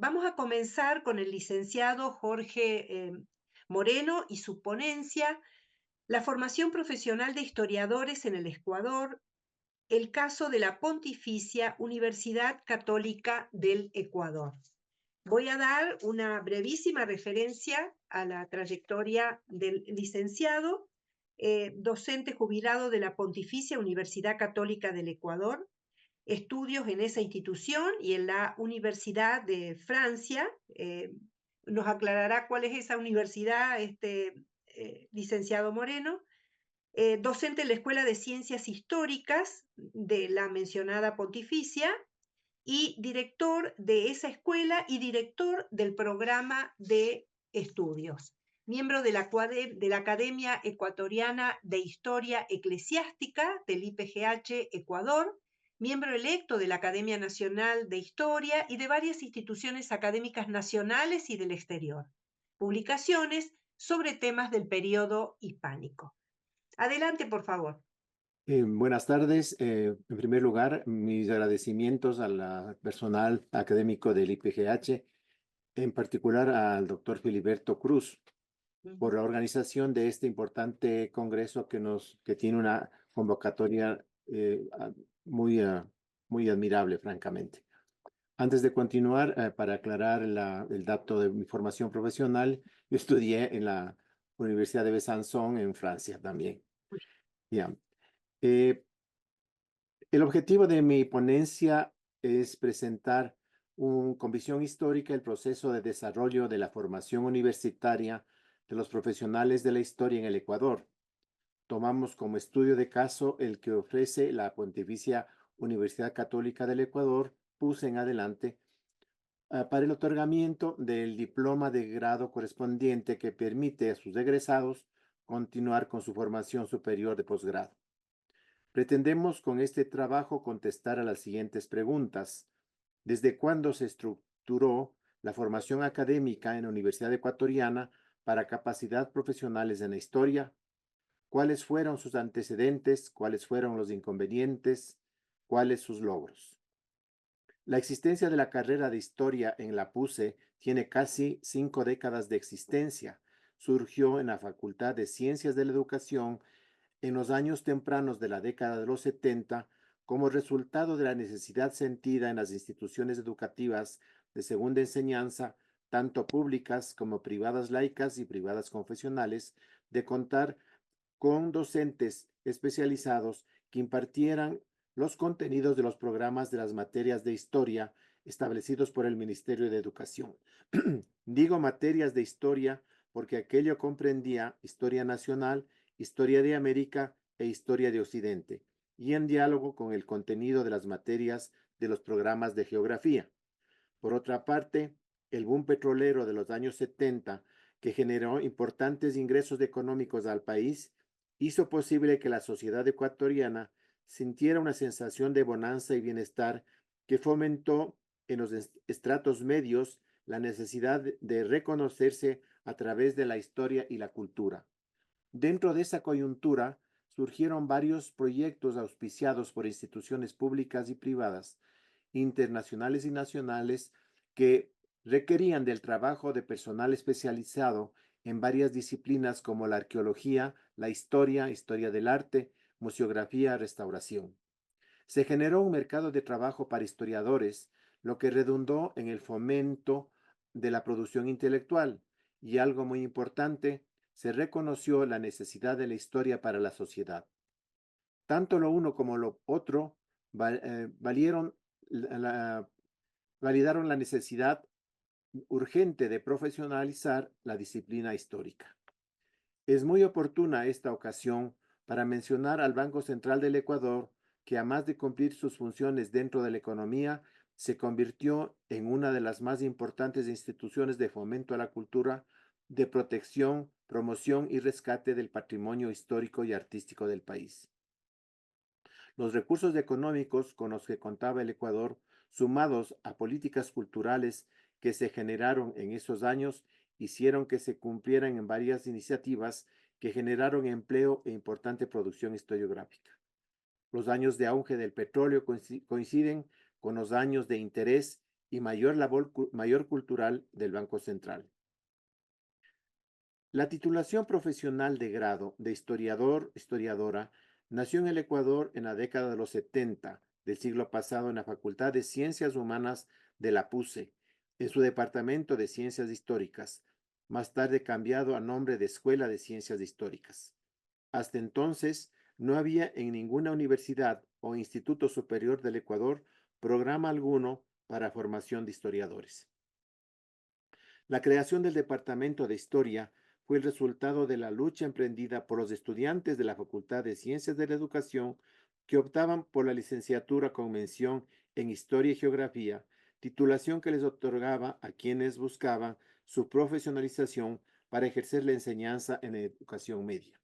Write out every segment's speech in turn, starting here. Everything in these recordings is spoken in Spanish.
Vamos a comenzar con el licenciado Jorge Moreno y su ponencia, la formación profesional de historiadores en el Ecuador, el caso de la Pontificia Universidad Católica del Ecuador. Voy a dar una brevísima referencia a la trayectoria del licenciado, docente jubilado de la Pontificia Universidad Católica del Ecuador, estudios en esa institución y en la Universidad de Francia. Nos aclarará cuál es esa universidad, licenciado Moreno. Docente en la Escuela de Ciencias Históricas de la mencionada Pontificia y director de esa escuela y director del programa de estudios. Miembro de la Academia Ecuatoriana de Historia Eclesiástica del IPGH Ecuador, miembro electo de la Academia Nacional de Historia y de varias instituciones académicas nacionales y del exterior. Publicaciones sobre temas del periodo hispánico. Adelante, por favor. Buenas tardes. En primer lugar, mis agradecimientos al personal académico del IPGH, en particular al doctor Filiberto Cruz, por la organización de este importante congreso que tiene una convocatoria muy admirable, francamente. Antes de continuar, para aclarar el dato de mi formación profesional, yo estudié en la Universidad de Besançon en Francia también. Ya. Eh, El objetivo de mi ponencia es presentar con visión histórica el proceso de desarrollo de la formación universitaria de los profesionales de la historia en el Ecuador. Tomamos como estudio de caso el que ofrece la Pontificia Universidad Católica del Ecuador, PUS en adelante, para el otorgamiento del diploma de grado correspondiente que permite a sus egresados continuar con su formación superior de posgrado. Pretendemos con este trabajo contestar a las siguientes preguntas. ¿Desde cuándo se estructuró la formación académica en la Universidad Ecuatoriana para capacidad profesionales en la historia? ¿Cuáles fueron sus antecedentes? ¿Cuáles fueron los inconvenientes? ¿Cuáles sus logros? La existencia de la carrera de historia en la PUCE tiene casi 5 décadas de existencia. Surgió en la Facultad de Ciencias de la Educación en los años tempranos de la década de los 70 como resultado de la necesidad sentida en las instituciones educativas de segunda enseñanza, tanto públicas como privadas laicas y privadas confesionales, de contar con docentes especializados que impartieran los contenidos de los programas de las materias de historia establecidos por el Ministerio de Educación. Digo materias de historia porque aquello comprendía historia nacional, historia de América e historia de Occidente, y en diálogo con el contenido de las materias de los programas de geografía. Por otra parte, el boom petrolero de los años 70, que generó importantes ingresos económicos al país, hizo posible que la sociedad ecuatoriana sintiera una sensación de bonanza y bienestar que fomentó en los estratos medios la necesidad de reconocerse a través de la historia y la cultura. Dentro de esa coyuntura surgieron varios proyectos auspiciados por instituciones públicas y privadas, internacionales y nacionales, que requerían del trabajo de personal especializado en varias disciplinas como la arqueología, la historia, historia del arte, museografía, restauración. Se generó un mercado de trabajo para historiadores, lo que redundó en el fomento de la producción intelectual y algo muy importante, se reconoció la necesidad de la historia para la sociedad. Tanto lo uno como lo otro validaron la necesidad urgente de profesionalizar la disciplina histórica. Es muy oportuna esta ocasión para mencionar al Banco Central del Ecuador, que además de cumplir sus funciones dentro de la economía, se convirtió en una de las más importantes instituciones de fomento a la cultura, de protección, promoción y rescate del patrimonio histórico y artístico del país. Los recursos económicos con los que contaba el Ecuador, sumados a políticas culturales que se generaron en esos años, hicieron que se cumplieran en varias iniciativas que generaron empleo e importante producción historiográfica. Los años de auge del petróleo coinciden con los años de interés y mayor cultural del Banco Central. La titulación profesional de grado de historiadora, nació en el Ecuador en la década de los 70 del siglo pasado en la Facultad de Ciencias Humanas de la PUCE, en su departamento de Ciencias Históricas, más tarde cambiado a nombre de Escuela de Ciencias Históricas. Hasta entonces, no había en ninguna universidad o instituto superior del Ecuador programa alguno para formación de historiadores. La creación del Departamento de Historia fue el resultado de la lucha emprendida por los estudiantes de la Facultad de Ciencias de la Educación que optaban por la licenciatura con mención en Historia y Geografía, titulación que les otorgaba a quienes buscaban su profesionalización para ejercer la enseñanza en educación media.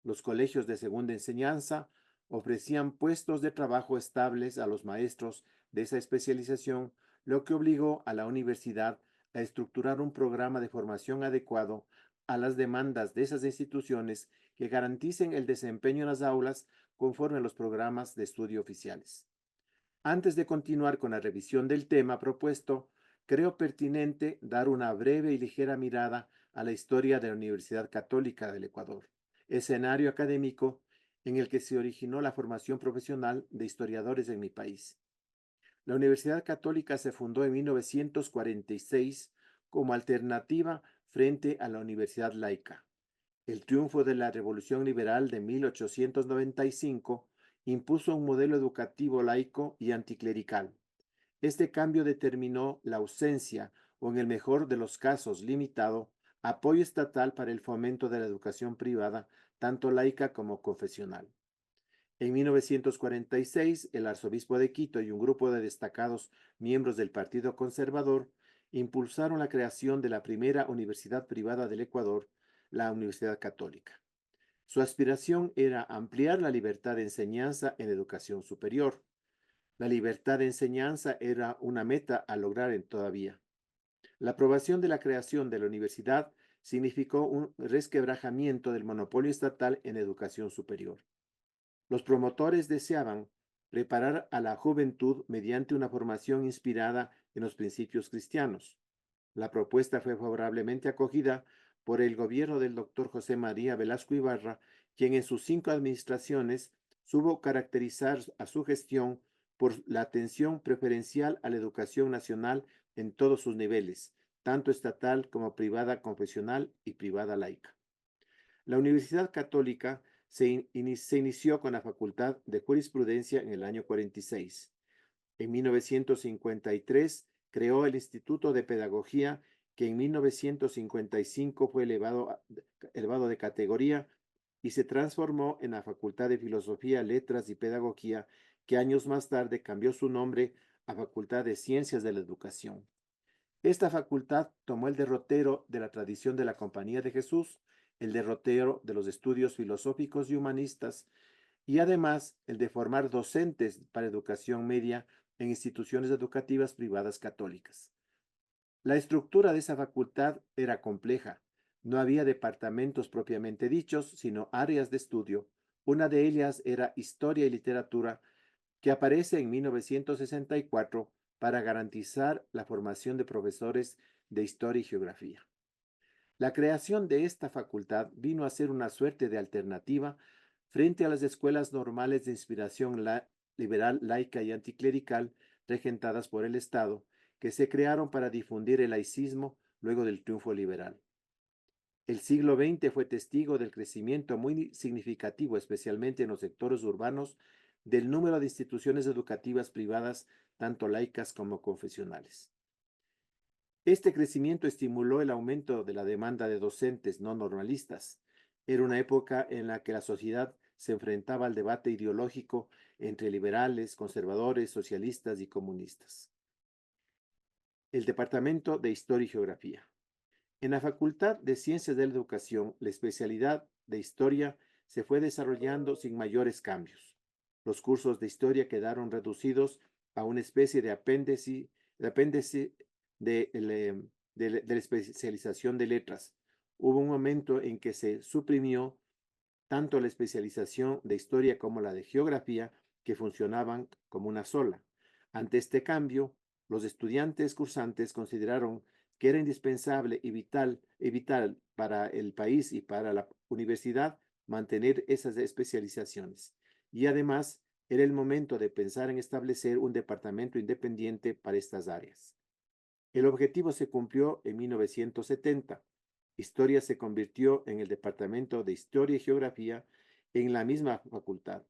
Los colegios de segunda enseñanza ofrecían puestos de trabajo estables a los maestros de esa especialización, lo que obligó a la universidad a estructurar un programa de formación adecuado a las demandas de esas instituciones que garanticen el desempeño en las aulas conforme a los programas de estudio oficiales. Antes de continuar con la revisión del tema propuesto, creo pertinente dar una breve y ligera mirada a la historia de la Universidad Católica del Ecuador, escenario académico en el que se originó la formación profesional de historiadores en mi país. La Universidad Católica se fundó en 1946 como alternativa frente a la Universidad Laica. El triunfo de la Revolución Liberal de 1895 impuso un modelo educativo laico y anticlerical. Este cambio determinó la ausencia, o en el mejor de los casos limitado, apoyo estatal para el fomento de la educación privada, tanto laica como confesional. En 1946, el arzobispo de Quito y un grupo de destacados miembros del Partido Conservador impulsaron la creación de la primera universidad privada del Ecuador, la Universidad Católica. Su aspiración era ampliar la libertad de enseñanza en educación superior. La libertad de enseñanza era una meta a lograr todavía. La aprobación de la creación de la universidad significó un resquebrajamiento del monopolio estatal en educación superior. Los promotores deseaban preparar a la juventud mediante una formación inspirada en los principios cristianos. La propuesta fue favorablemente acogida por el gobierno del doctor José María Velasco Ibarra, quien en sus 5 administraciones supo caracterizar a su gestión por la atención preferencial a la educación nacional en todos sus niveles, tanto estatal como privada confesional y privada laica. La Universidad Católica se inició con la Facultad de Jurisprudencia en el año 46. En 1953 creó el Instituto de Pedagogía, que en 1955 fue elevado de categoría y se transformó en la Facultad de Filosofía, Letras y Pedagogía, que años más tarde cambió su nombre a Facultad de Ciencias de la Educación. Esta facultad tomó el derrotero de la tradición de la Compañía de Jesús, el derrotero de los estudios filosóficos y humanistas, y además el de formar docentes para educación media en instituciones educativas privadas católicas. La estructura de esa facultad era compleja. No había departamentos propiamente dichos, sino áreas de estudio. Una de ellas era Historia y Literatura, que aparece en 1964 para garantizar la formación de profesores de Historia y Geografía. La creación de esta facultad vino a ser una suerte de alternativa frente a las escuelas normales de inspiración liberal, laica y anticlerical regentadas por el Estado, que se crearon para difundir el laicismo luego del triunfo liberal. El siglo XX fue testigo del crecimiento muy significativo, especialmente en los sectores urbanos, del número de instituciones educativas privadas, tanto laicas como confesionales. Este crecimiento estimuló el aumento de la demanda de docentes no normalistas. Era una época en la que la sociedad se enfrentaba al debate ideológico entre liberales, conservadores, socialistas y comunistas. El Departamento de Historia y Geografía. En la Facultad de Ciencias de la Educación, la especialidad de Historia se fue desarrollando sin mayores cambios. Los cursos de Historia quedaron reducidos a una especie de apéndice de la especialización de letras. Hubo un momento en que se suprimió tanto la especialización de Historia como la de Geografía, que funcionaban como una sola. Ante este cambio, Los estudiantes cursantes consideraron que era indispensable y vital para el país y para la universidad mantener esas especializaciones. Y además, era el momento de pensar en establecer un departamento independiente para estas áreas. El objetivo se cumplió en 1970. Historia se convirtió en el Departamento de Historia y Geografía en la misma facultad.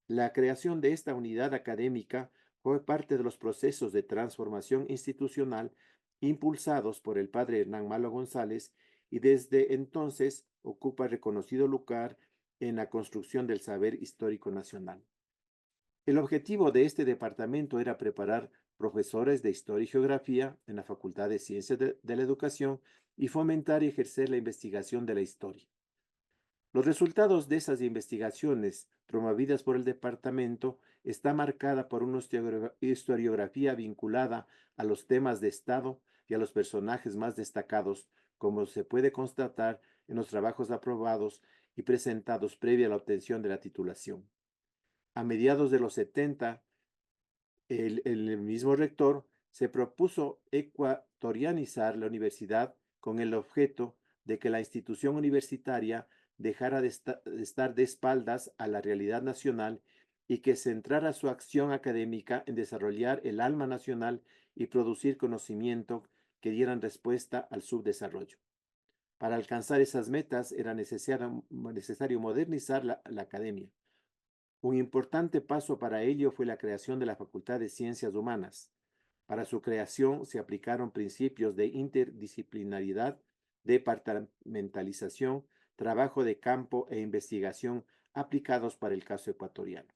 La creación de esta unidad académica fue parte de los procesos de transformación institucional impulsados por el padre Hernán Malo González y desde entonces ocupa reconocido lugar en la construcción del saber histórico nacional. El objetivo de este departamento era preparar profesores de historia y geografía en la Facultad de Ciencias de la Educación y fomentar y ejercer la investigación de la historia. Los resultados de esas investigaciones promovidas por el departamento está marcada por una historiografía vinculada a los temas de Estado y a los personajes más destacados, como se puede constatar en los trabajos aprobados y presentados previa a la obtención de la titulación. A mediados de los 70, el mismo rector se propuso ecuatorianizar la universidad con el objeto de que la institución universitaria dejara de estar de espaldas a la realidad nacional y que centrara su acción académica en desarrollar el alma nacional y producir conocimiento que dieran respuesta al subdesarrollo. Para alcanzar esas metas era necesario modernizar la academia. Un importante paso para ello fue la creación de la Facultad de Ciencias Humanas. Para su creación se aplicaron principios de interdisciplinaridad, departamentalización, trabajo de campo e investigación aplicados para el caso ecuatoriano.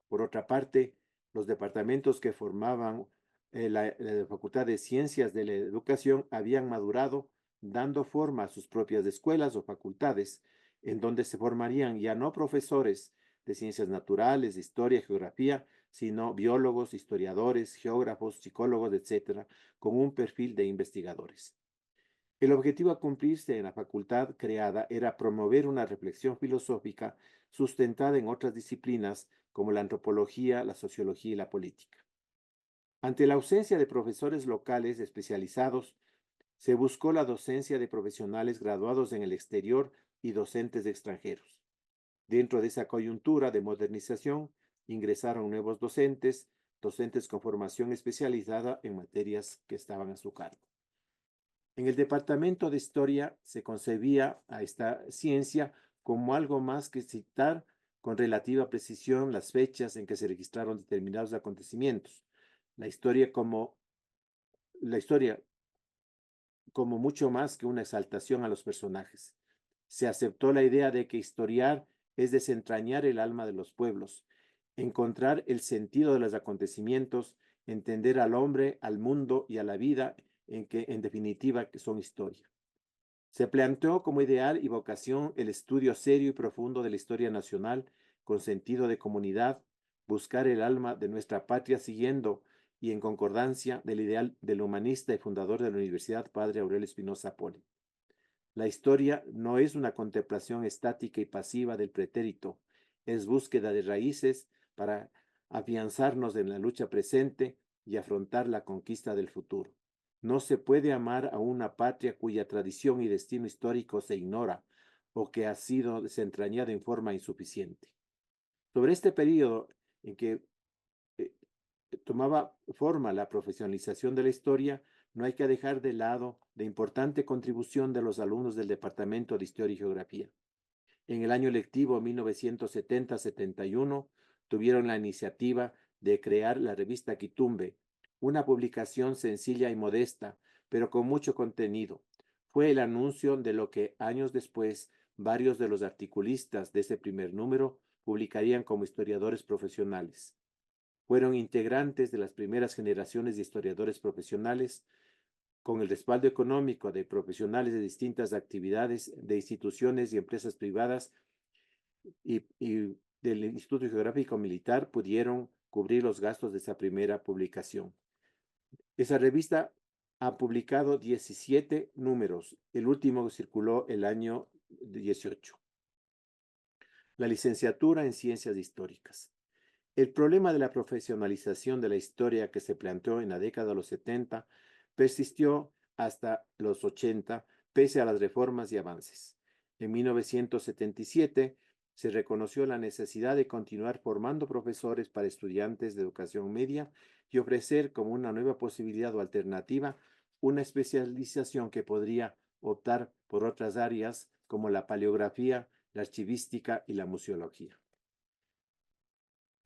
Por otra parte, los departamentos que formaban la Facultad de Ciencias de la Educación habían madurado, dando forma a sus propias escuelas o facultades, en donde se formarían ya no profesores de ciencias naturales, de historia, geografía, sino biólogos, historiadores, geógrafos, psicólogos, etcétera, con un perfil de investigadores. El objetivo a cumplirse en la facultad creada era promover una reflexión filosófica sustentada en otras disciplinas como la antropología, la sociología y la política. Ante la ausencia de profesores locales especializados, se buscó la docencia de profesionales graduados en el exterior y docentes extranjeros. Dentro de esa coyuntura de modernización, ingresaron nuevos docentes con formación especializada en materias que estaban a su cargo. En el departamento de historia se concebía a esta ciencia como algo más que citar con relativa precisión las fechas en que se registraron determinados acontecimientos. La historia como, la historia como mucho más que una exaltación a los personajes. Se aceptó la idea de que historiar es desentrañar el alma de los pueblos, encontrar el sentido de los acontecimientos, entender al hombre, al mundo y a la vida en que en definitiva que son historia. Se planteó como ideal y vocación el estudio serio y profundo de la historia nacional con sentido de comunidad, buscar el alma de nuestra patria siguiendo y en concordancia del ideal del humanista y fundador de la Universidad, Padre Aurelio Espinosa Poli. La historia no es una contemplación estática y pasiva del pretérito, es búsqueda de raíces para afianzarnos en la lucha presente y afrontar la conquista del futuro. No se puede amar a una patria cuya tradición y destino histórico se ignora o que ha sido desentrañada en forma insuficiente. Sobre este periodo en que eh, tomaba forma la profesionalización de la historia, no hay que dejar de lado la importante contribución de los alumnos del Departamento de Historia y Geografía. En el año lectivo 1970-71 tuvieron la iniciativa de crear la revista Quitumbe, una publicación sencilla y modesta, pero con mucho contenido. Fue el anuncio de lo que años después varios de los articulistas de ese primer número publicarían como historiadores profesionales. Fueron integrantes de las primeras generaciones de historiadores profesionales con el respaldo económico de profesionales de distintas actividades, de instituciones y empresas privadas y del Instituto Geográfico Militar pudieron cubrir los gastos de esa primera publicación. Esa revista ha publicado 17 números. El último circuló el año 18. La licenciatura en Ciencias Históricas. El problema de la profesionalización de la historia que se planteó en la década de los 70 persistió hasta los 80, pese a las reformas y avances. En 1977 se reconoció la necesidad de continuar formando profesores para estudiantes de educación media y ofrecer como una nueva posibilidad o alternativa una especialización que podría optar por otras áreas como la paleografía, la archivística y la museología.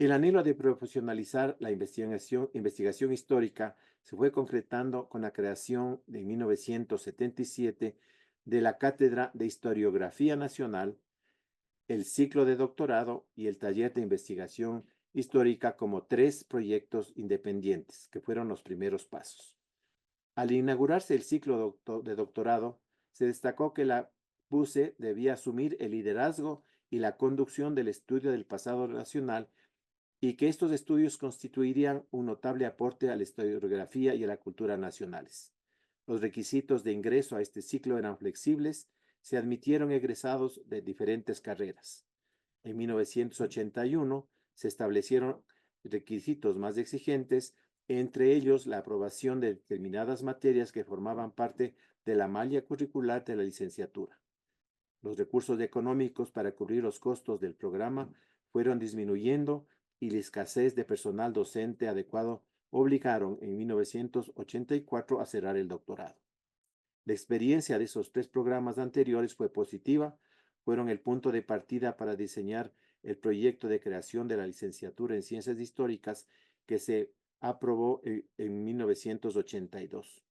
El anhelo de profesionalizar la investigación histórica se fue concretando con la creación de 1977 de la Cátedra de Historiografía Nacional, el ciclo de doctorado y el taller de investigación histórica como tres proyectos independientes, que fueron los primeros pasos. Al inaugurarse el ciclo de doctorado, se destacó que la PUCE debía asumir el liderazgo y la conducción del estudio del pasado nacional y que estos estudios constituirían un notable aporte a la historiografía y a la cultura nacionales. Los requisitos de ingreso a este ciclo eran flexibles, se admitieron egresados de diferentes carreras. En 1981 se establecieron requisitos más exigentes, entre ellos la aprobación de determinadas materias que formaban parte de la malla curricular de la licenciatura. Los recursos económicos para cubrir los costos del programa fueron disminuyendo y la escasez de personal docente adecuado obligaron en 1984 a cerrar el doctorado. La experiencia de esos tres programas anteriores fue positiva, fueron el punto de partida para diseñar el proyecto de creación de la licenciatura en Ciencias Históricas que se aprobó en 1982.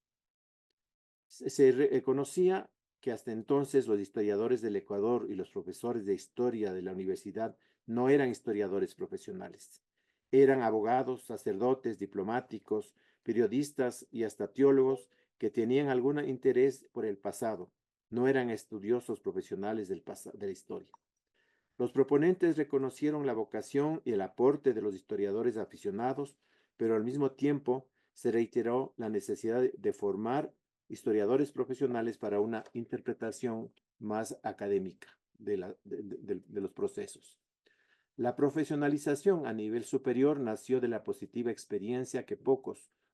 Se reconocía que hasta entonces los historiadores del Ecuador y los profesores de historia de la universidad no eran historiadores profesionales. Eran abogados, sacerdotes, diplomáticos, periodistas y hasta teólogos que tenían algún interés por el pasado. No eran estudiosos profesionales de la historia. Los proponentes reconocieron la vocación y el aporte de los historiadores aficionados, pero al mismo tiempo se reiteró la necesidad de formar historiadores profesionales para una interpretación más académica de los procesos. La profesionalización a nivel superior nació de la positiva experiencia que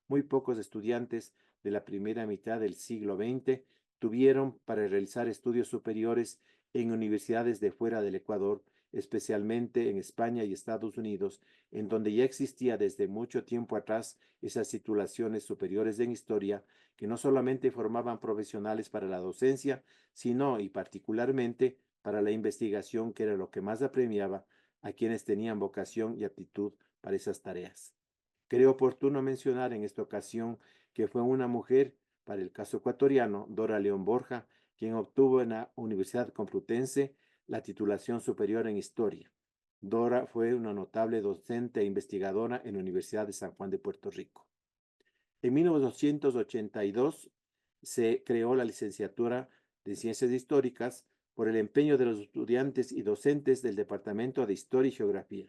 muy pocos estudiantes de la primera mitad del siglo XX tuvieron para realizar estudios superiores en universidades de fuera del Ecuador, especialmente en España y Estados Unidos, en donde ya existía desde mucho tiempo atrás esas titulaciones superiores en historia que no solamente formaban profesionales para la docencia, sino y particularmente para la investigación, que era lo que más apremiaba a quienes tenían vocación y aptitud para esas tareas. Creo oportuno mencionar en esta ocasión que fue una mujer, para el caso ecuatoriano, Dora León Borja, quien obtuvo en la Universidad Complutense la titulación superior en Historia. Dora fue una notable docente e investigadora en la Universidad de San Juan de Puerto Rico. En 1982 se creó la licenciatura de Ciencias Históricas por el empeño de los estudiantes y docentes del Departamento de Historia y Geografía.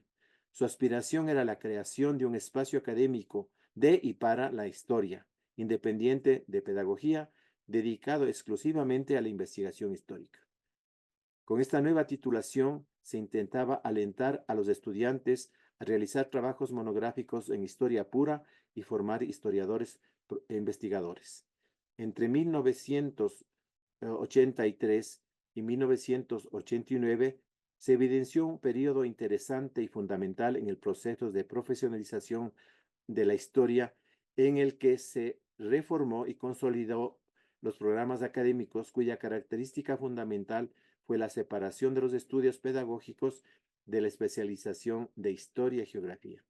Su aspiración era la creación de un espacio académico de y para la historia, independiente de pedagogía, dedicado exclusivamente a la investigación histórica. Con esta nueva titulación se intentaba alentar a los estudiantes a realizar trabajos monográficos en historia pura y formar historiadores e investigadores. Entre 1983 y 1989 se evidenció un periodo interesante y fundamental en el proceso de profesionalización de la historia, en el que se reformó y consolidó los programas académicos cuya característica fundamental fue la separación de los estudios pedagógicos de la especialización de historia y geografía.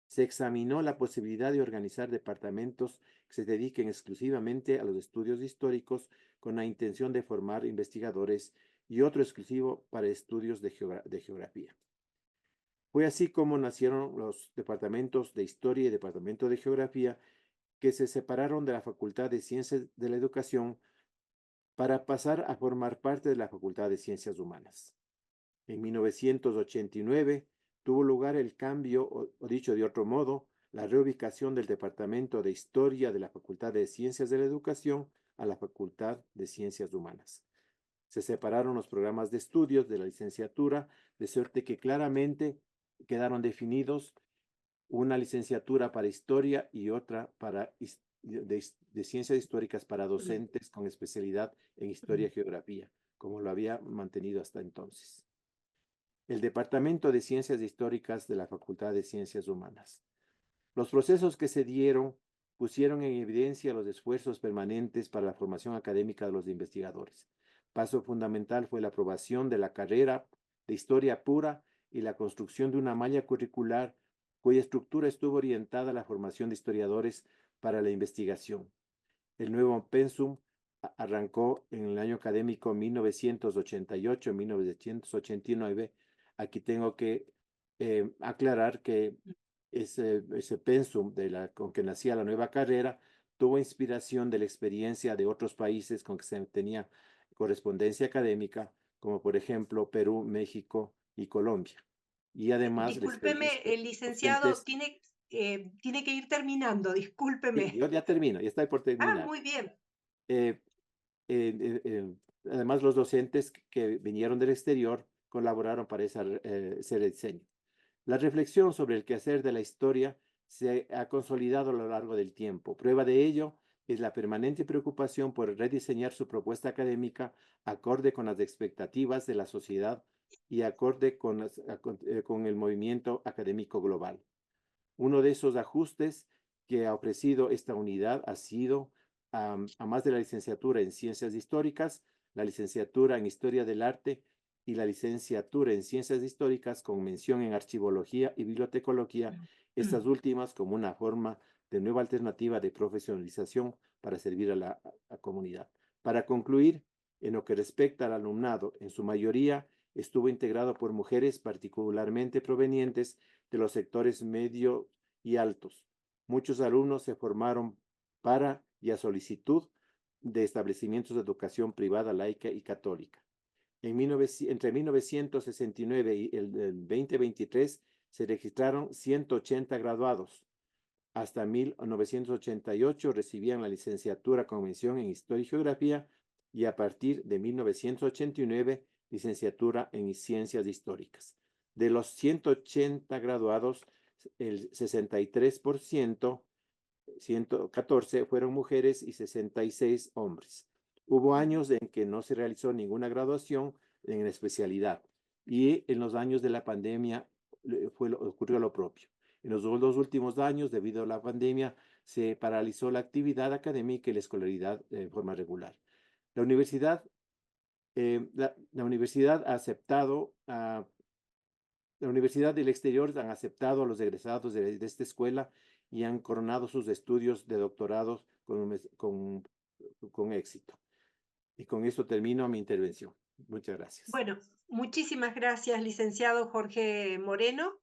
Se examinó la posibilidad de organizar departamentos que se dediquen exclusivamente a los estudios históricos con la intención de formar investigadores y otro exclusivo para estudios de geografía. Fue así como nacieron los departamentos de historia y departamento de geografía, que se separaron de la Facultad de Ciencias de la Educación para pasar a formar parte de la Facultad de Ciencias Humanas. En 1989 tuvo lugar el cambio, o dicho de otro modo, la reubicación del Departamento de Historia de la Facultad de Ciencias de la Educación a la Facultad de Ciencias Humanas. Se separaron los programas de estudios de la licenciatura, de suerte que claramente quedaron definidos una licenciatura para historia y otra de ciencias históricas para mm, docentes con especialidad en historia mm. y geografía, como lo había mantenido hasta entonces. El Departamento de Ciencias Históricas de la Facultad de Ciencias Humanas. Los procesos que se dieron pusieron en evidencia los esfuerzos permanentes para la formación académica de los investigadores. Paso fundamental fue la aprobación de la carrera de Historia Pura y la construcción de una malla curricular cuya estructura estuvo orientada a la formación de historiadores para la investigación. El nuevo pensum arrancó en el año académico 1988-1989. Aquí tengo que aclarar que ese pensum con que nacía la nueva carrera tuvo inspiración de la experiencia de otros países con que se tenía correspondencia académica, como por ejemplo Perú, México y Colombia. Y además la experiencia Discúlpeme, de el licenciado docentes. tiene que ir terminando, Sí, discúlpeme. yo ya termino, ya estoy por Ah, terminar. muy bien. Eh, además, los docentes que vinieron del exterior colaboraron para ese diseño. La reflexión sobre el quehacer de la historia se ha consolidado a lo largo del tiempo. Prueba de ello es la permanente preocupación por rediseñar su propuesta académica acorde con las expectativas de la sociedad y acorde con el movimiento académico global. Uno de esos ajustes que ha ofrecido esta unidad ha sido, a más de la licenciatura en Ciencias Históricas, la licenciatura en Historia del Arte y la licenciatura en Ciencias Históricas con mención en Archivología y Bibliotecología, estas últimas como una forma de nueva alternativa de profesionalización para servir a la comunidad. Para concluir, en lo que respecta al alumnado, en su mayoría estuvo integrado por mujeres particularmente provenientes de los sectores medio y altos. Muchos alumnos se formaron para y a solicitud de establecimientos de educación privada, laica y católica. Entre 1969 y el 2023 se registraron 180 graduados. Hasta 1988 recibían la licenciatura con mención en Historia y Geografía y a partir de 1989 licenciatura en Ciencias Históricas. De los 180 graduados, el 63%, 114 fueron mujeres y 66 hombres. Hubo años en que no se realizó ninguna graduación en la especialidad y en los años de la pandemia ocurrió lo propio. En los dos últimos años, debido a la pandemia, se paralizó la actividad académica y la escolaridad de forma regular. La universidad, la universidad ha aceptado la universidad del exterior han aceptado a los egresados de esta escuela y han coronado sus estudios de doctorados con éxito. Y con esto termino mi intervención. Muchas gracias. Bueno, muchísimas gracias, licenciado Jorge Moreno.